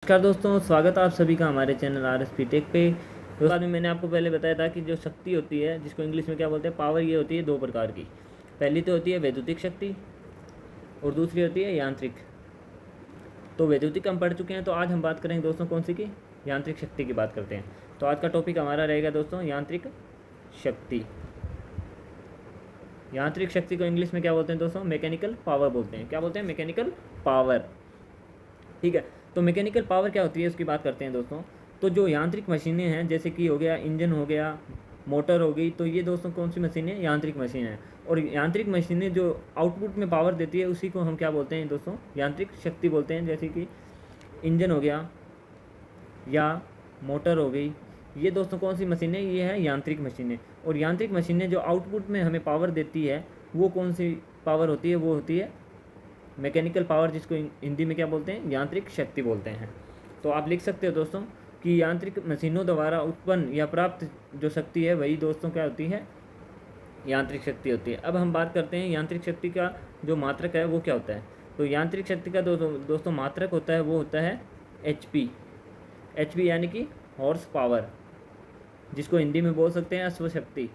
नमस्कार दोस्तों, स्वागत है आप सभी का हमारे चैनल RSP टेक पे। दोस्तों में मैंने आपको पहले बताया था कि जो शक्ति होती है, जिसको इंग्लिश में क्या बोलते हैं, पावर, ये होती है दो प्रकार की। पहली तो होती है वैद्युतिक शक्ति और दूसरी होती है यांत्रिक। तो वैद्युतिक हम पढ़ चुके हैं, तो आज हम बात करेंगे दोस्तों कौन सी की, यांत्रिक शक्ति की बात करते हैं। तो आज का टॉपिक हमारा रहेगा दोस्तों यांत्रिक शक्ति। यांत्रिक शक्ति को इंग्लिश में क्या बोलते हैं दोस्तों, मैकेनिकल पावर बोलते हैं। क्या बोलते हैं? Mechanical power. ठीक है, तो मैकेनिकल पावर क्या होती है उसकी बात करते हैं दोस्तों। तो जो यांत्रिक मशीनें हैं, जैसे कि हो गया इंजन, हो गया मोटर हो गई, तो ये दोस्तों कौन सी मशीनें? यांत्रिक मशीन है। और यांत्रिक मशीनें जो आउटपुट में पावर देती है उसी को हम क्या बोलते हैं दोस्तों? यांत्रिक शक्ति बोलते हैं। जैसे कि इंजन हो गया या मोटर हो गई, ये दोस्तों कौन सी मशीनें? ये है यांत्रिक मशीनें। और यांत्रिक मशीनें जो आउटपुट में हमें पावर देती है वो कौन सी पावर होती है? वो होती है मैकेनिकल पावर, जिसको हिंदी में क्या बोलते हैं? यांत्रिक शक्ति बोलते हैं। तो आप लिख सकते हो दोस्तों कि यांत्रिक मशीनों द्वारा उत्पन्न या प्राप्त जो शक्ति है वही दोस्तों क्या होती है? यांत्रिक शक्ति होती है। अब हम बात करते हैं यांत्रिक शक्ति का जो मात्रक है वो क्या होता है। तो यांत्रिक शक्ति का दोस्तों मात्रक होता है, वो होता है HP। HP यानी कि हॉर्स पावर, जिसको हिंदी में बोल सकते हैं अश्व शक्ति।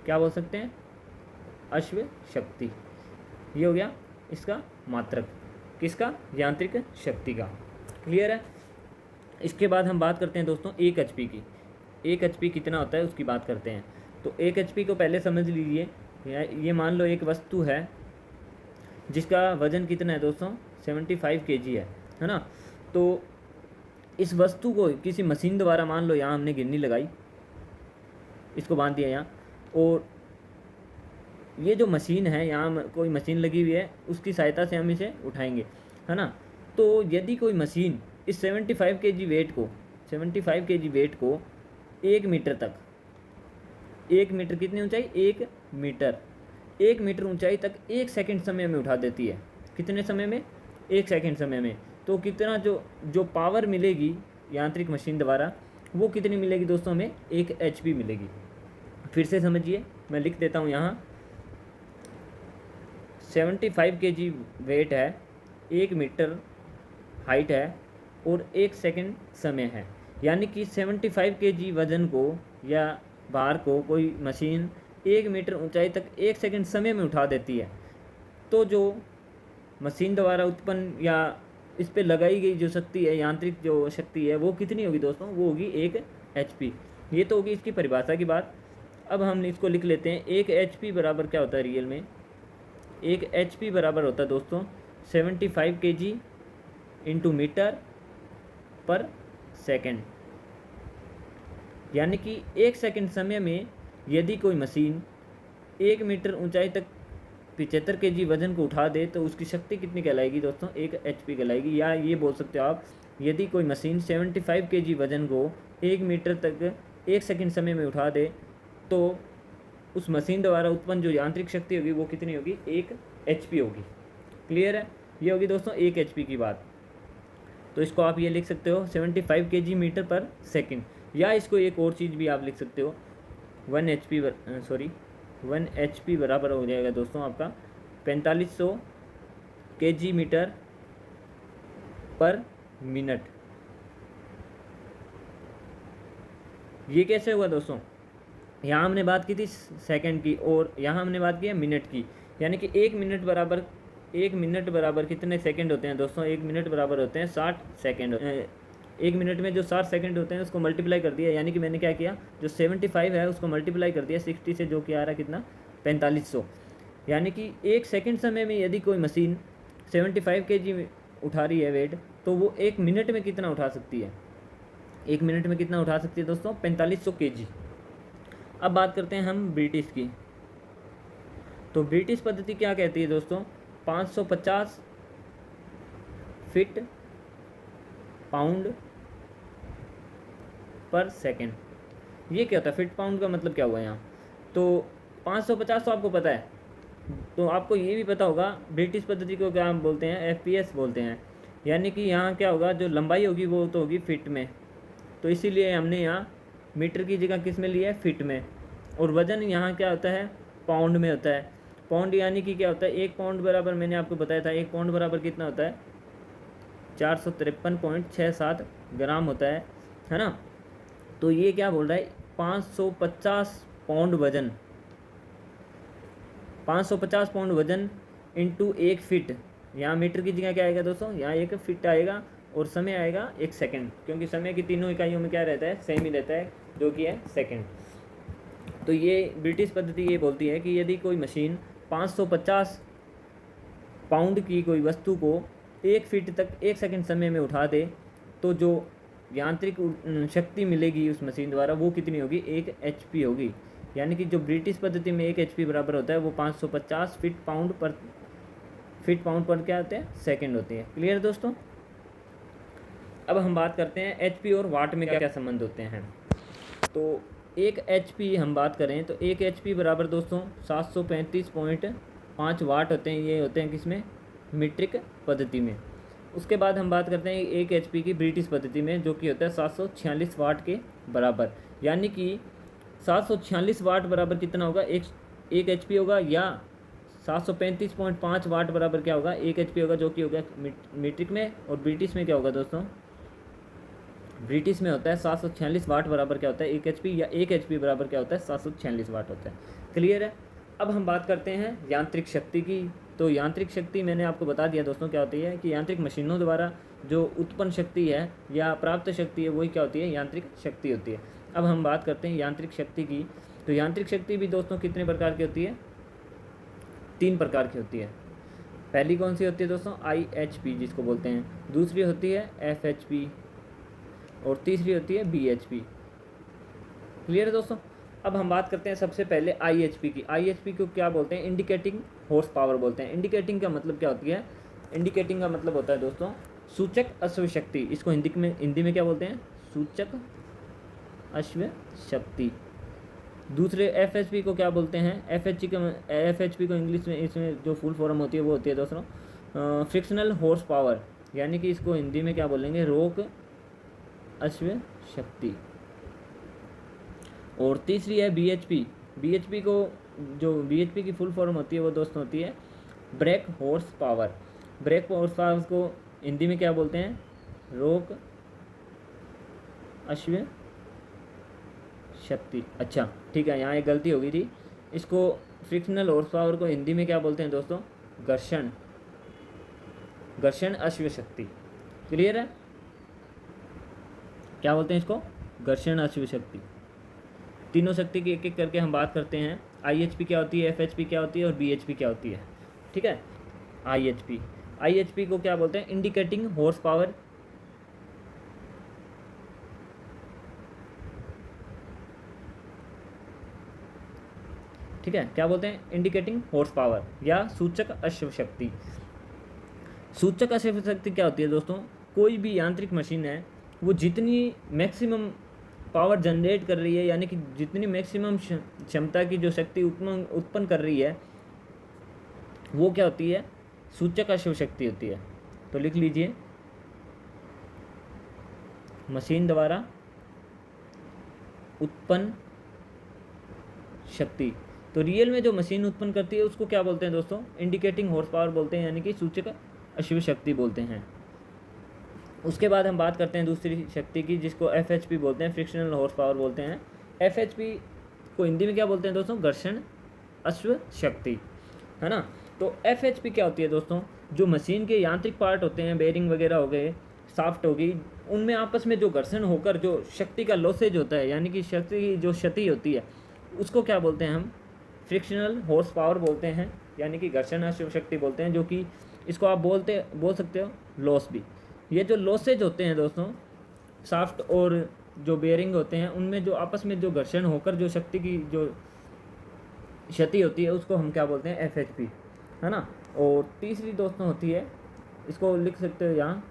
क्या बोल सकते हैं? अश्व शक्ति। ये हो गया इसका मात्रक, किसका? यांत्रिक शक्ति का। क्लियर है? इसके बाद हम बात करते हैं दोस्तों 1 HP की। 1 HP कितना होता है उसकी बात करते हैं। तो 1 HP को पहले समझ लीजिए। ये मान लो एक वस्तु है जिसका वजन कितना है दोस्तों? 75 kg है ना। तो इस वस्तु को किसी मशीन द्वारा, मान लो यहाँ हमने गिरनी लगाई, इसको बांध दिया यहाँ, और ये जो मशीन है, यहाँ कोई मशीन लगी हुई है, उसकी सहायता से हम इसे उठाएंगे, है ना। तो यदि कोई मशीन इस 75 kg वेट को 1 मीटर तक, 1 मीटर कितनी ऊंचाई? 1 मीटर ऊंचाई तक 1 सेकंड समय में उठा देती है। कितने समय में? 1 सेकंड समय में। तो कितना जो पावर मिलेगी यांत्रिक मशीन द्वारा, वो कितनी मिलेगी दोस्तों? हमें 1 HP मिलेगी। फिर से समझिए, मैं लिख देता हूँ यहाँ। 75 kg वेट है, 1 मीटर हाइट है और 1 सेकंड समय है। यानी कि 75 kg वजन को या भार को कोई मशीन 1 मीटर ऊंचाई तक 1 सेकंड समय में उठा देती है। तो जो मशीन द्वारा उत्पन्न या इस पे लगाई गई जो शक्ति है, यांत्रिक जो शक्ति है, वो कितनी होगी दोस्तों? वो होगी 1 HP। ये तो होगी इसकी परिभाषा की बात। अब हम इसको लिख लेते हैं। 1 HP बराबर क्या होता है रियल में? 1 HP बराबर होता है दोस्तों 75 kg इंटू मीटर पर सेकेंड। यानी कि 1 सेकंड समय में यदि कोई मशीन 1 मीटर ऊंचाई तक 75 kg वजन को उठा दे तो उसकी शक्ति कितनी कहलाएगी दोस्तों? 1 HP कहलाएगी। या ये बोल सकते हो आप, यदि कोई मशीन 75 kg वजन को 1 मीटर तक 1 सेकंड समय में उठा दे तो उस मशीन द्वारा उत्पन्न जो यांत्रिक शक्ति होगी वो कितनी होगी? 1 HP होगी। क्लियर है? ये होगी दोस्तों 1 HP की बात। तो इसको आप ये लिख सकते हो 75 kg मीटर पर सेकंड। या इसको एक और चीज़ भी आप लिख सकते हो, 1 HP बराबर हो जाएगा दोस्तों आपका 4500 kg मीटर पर मिनट। ये कैसे हुआ दोस्तों? यहाँ हमने बात की थी सेकंड की और यहाँ हमने बात की है मिनट की। यानी कि 1 मिनट बराबर कितने सेकंड होते हैं दोस्तों? 1 मिनट बराबर होते हैं 60 सेकंड। 1 मिनट में जो 60 सेकंड होते हैं उसको मल्टीप्लाई कर दिया। यानी कि मैंने क्या किया, जो 75 है उसको मल्टीप्लाई कर दिया 60 से, जो कि आ रहा है कितना? 4500। यानी कि 1 सेकंड समय में यदि कोई मशीन 75 kg उठा रही है वेट, तो वो 1 मिनट में कितना उठा सकती है? 1 मिनट में कितना उठा सकती है दोस्तों? 4500 kg। अब बात करते हैं हम ब्रिटिश की। तो ब्रिटिश पद्धति क्या कहती है दोस्तों? 550 फीट पाउंड पर सेकंड। ये क्या होता है? फीट पाउंड का मतलब क्या हुआ यहाँ? तो 550 तो आपको पता है, तो आपको ये भी पता होगा ब्रिटिश पद्धति को क्या हम बोलते हैं? FPS बोलते हैं। यानी कि यहाँ क्या होगा, जो लंबाई होगी वो तो होगी फीट में, तो इसीलिए हमने यहाँ मीटर की जगह किस में लिया है? फीट में। और वज़न यहाँ क्या होता है? पाउंड में होता है। पाउंड यानी कि क्या होता है? 1 पाउंड बराबर, मैंने आपको बताया था 1 पाउंड बराबर कितना होता है? 453.67 ग्राम होता है ना। तो ये क्या बोल रहा है, 550 पाउंड वजन, 550 पाउंड वजन इंटू 1 फीट। यहाँ मीटर की जगह क्या आएगा दोस्तों, यहाँ 1 फीट आएगा और समय आएगा 1 सेकंड, क्योंकि समय की तीनों इकाइयों में क्या रहता है, सेम ही रहता है, जो कि है सेकंड। तो ये ब्रिटिश पद्धति ये बोलती है कि यदि कोई मशीन 550 पाउंड की कोई वस्तु को 1 फीट तक 1 सेकंड समय में उठा दे, तो जो यांत्रिक शक्ति मिलेगी उस मशीन द्वारा वो कितनी होगी, 1 HP होगी। यानी कि जो ब्रिटिश पद्धति में 1 HP बराबर होता है वो 550 फीट पाउंड पर क्या होते हैं, सेकंड होती है। क्लियर दोस्तों। अब हम बात करते हैं HP और वाट में क्या क्या संबंध होते हैं। तो 1 HP हम बात करें तो 1 HP बराबर दोस्तों 735.5 वाट होते हैं। ये होते हैं किसमें, मीट्रिक पद्धति में। उसके बाद हम बात करते हैं 1 HP की ब्रिटिश पद्धति में, जो कि होता है 746 वाट के बराबर। यानी कि 746 वाट बराबर कितना होगा, 1 HP होगा, या 735.5 वाट बराबर क्या होगा, 1 HP होगा, जो कि होगा मीट्रिक में। और ब्रिटिश में क्या होगा दोस्तों, ब्रिटिश में होता है 746 वाट बराबर क्या होता है, 1 HP, या 1 HP बराबर क्या होता है, 746 वाट होता है। क्लियर है। अब हम बात करते हैं यांत्रिक शक्ति की। तो यांत्रिक शक्ति मैंने आपको बता दिया दोस्तों क्या होती है, कि यांत्रिक मशीनों द्वारा जो उत्पन्न शक्ति है या प्राप्त शक्ति है वही क्या होती है, यांत्रिक शक्ति होती है। अब हम बात करते हैं यांत्रिक शक्ति की। तो यांत्रिक शक्ति भी दोस्तों कितने प्रकार की होती है, 3 प्रकार की होती है। पहली कौन सी होती है दोस्तों, IHP जिसको बोलते हैं, दूसरी होती है FHP, और तीसरी होती है BHP। क्लियर है दोस्तों। अब हम बात करते हैं सबसे पहले IHP की। IHP को क्या बोलते हैं, इंडिकेटिंग हॉर्स पावर बोलते हैं। इंडिकेटिंग का मतलब क्या होती है, इंडिकेटिंग का मतलब होता है दोस्तों सूचक अश्व शक्ति। इसको हिंदी में क्या बोलते हैं, सूचक अश्व शक्ति। दूसरे FHP को क्या बोलते हैं, FHP को इंग्लिश में इसमें जो फुल फॉर्म होती है वो होती है दोस्तों फ्रिक्शनल हॉर्स पावर, यानी कि इसको हिंदी में क्या बोलेंगे, रोक अश्व शक्ति। और तीसरी है BHP को, जो BHP की फुल फॉर्म होती है वो दोस्तों होती है break horse power. Break horse power को हिंदी में क्या बोलते हैं, रोक अश्व शक्ति। अच्छा ठीक है, यहाँ एक गलती हो गई थी। इसको फ्रिक्शनल हॉर्स पावर को हिंदी में क्या बोलते हैं दोस्तों, घर्षण अश्व शक्ति। क्लियर है, क्या बोलते हैं इसको, घर्षण अश्व शक्ति। तीनों शक्ति की एक एक करके हम बात करते हैं। IHP क्या होती है, FHP क्या होती है, और BHP क्या होती है। ठीक है, IHP को क्या बोलते हैं, इंडिकेटिंग हॉर्स पावर। ठीक है, क्या बोलते हैं, इंडिकेटिंग हॉर्स पावर या सूचक अश्व शक्ति। सूचक अश्व शक्ति क्या होती है दोस्तों, कोई भी यांत्रिक मशीन है वो जितनी मैक्सिमम पावर जनरेट कर रही है, यानी कि जितनी मैक्सिमम क्षमता की जो शक्ति उत्पन्न कर रही है वो क्या होती है, सूचक अश्व शक्ति होती है। तो लिख लीजिए, मशीन द्वारा उत्पन्न शक्ति। तो रियल में जो मशीन उत्पन्न करती है उसको क्या बोलते हैं दोस्तों, इंडिकेटिंग हॉर्स पावर बोलते हैं, यानी कि सूचक अश्व शक्ति बोलते हैं। उसके बाद हम बात करते हैं दूसरी शक्ति की, जिसको FHP बोलते हैं, फ्रिक्शनल हॉर्स पावर बोलते हैं। FHP को हिंदी में क्या बोलते हैं दोस्तों, घर्षण अश्व शक्ति, है ना। तो FHP क्या होती है दोस्तों, जो मशीन के यांत्रिक पार्ट होते हैं, बेरिंग वगैरह हो गए, शाफ्ट हो गई, उनमें आपस में जो घर्षण होकर जो शक्ति का लॉसेज होता है, यानी कि शक्ति की जो क्षति होती है, उसको क्या बोलते हैं हम, फ्रिक्शनल हॉर्स पावर बोलते हैं, यानी कि घर्षण अश्व शक्ति बोलते हैं। जो कि इसको आप बोल सकते हो लॉस भी। ये जो लॉसेज होते हैं दोस्तों, शाफ्ट और जो बेयरिंग होते हैं, उनमें जो आपस में जो घर्षण होकर जो शक्ति की जो क्षति होती है उसको हम क्या बोलते हैं, FHP, है ना। और तीसरी दोस्तों होती है, इसको लिख सकते हो यहाँ,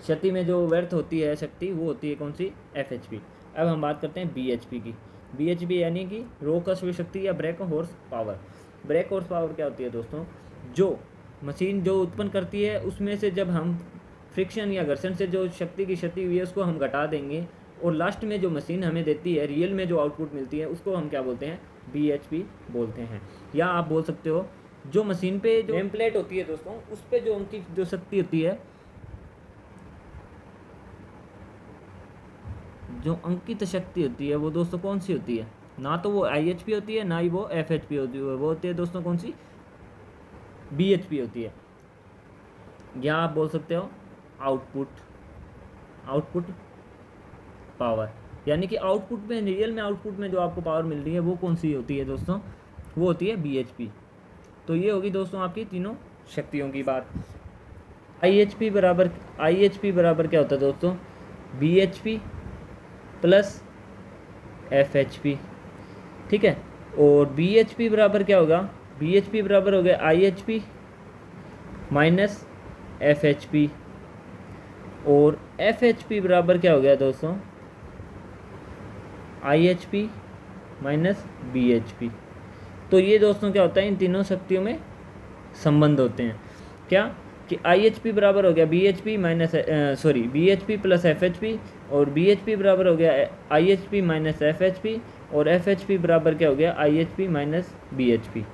क्षति में जो व्यर्थ होती है शक्ति, वो होती है कौन सी, FHP। अब हम बात करते हैं BHP की। BHP यानी कि रोक अश्व शक्ति या break horse power. Break horse power क्या होती है दोस्तों, जो मशीन जो उत्पन्न करती है उसमें से जब हम फ्रिक्शन या घर्षण से जो शक्ति की क्षति हुई है उसको हम घटा देंगे, और लास्ट में जो मशीन हमें देती है, रियल में जो आउटपुट मिलती है, उसको हम क्या बोलते हैं, BHP बोलते हैं। या आप बोल सकते हो जो मशीन पे जो नेम प्लेट होती है दोस्तों, उस पे जो उनकी जो शक्ति होती है, जो अंकित शक्ति होती है, वो दोस्तों कौन सी होती है? ना तो वो IHP होती है, ना ही वो FHP होती है, वो होती है दोस्तों कौन सी? BHP होती है। या आप बोल सकते हो आउटपुट पावर, यानी कि आउटपुट में, रियल में आउटपुट में जो आपको पावर मिल रही है वो कौन सी होती है दोस्तों? वो होती है BHP। तो ये होगी दोस्तों आपकी तीनों शक्तियों की बात। IHP बराबर क्या होता है दोस्तों? BHP प्लस FHP, ठीक है। और BHP बराबर क्या होगा? BHP बराबर हो गया IHP माइनस FHP, और FHP बराबर क्या हो गया दोस्तों? IHP minus BHP। तो ये दोस्तों क्या होता है, इन तीनों शक्तियों में संबंध होते हैं। क्या कि IHP बराबर हो गया BHP minus BHP plus FHP, और BHP बराबर हो गया IHP माइनस FHP, और FHP बराबर क्या हो गया? IHP minus BHP।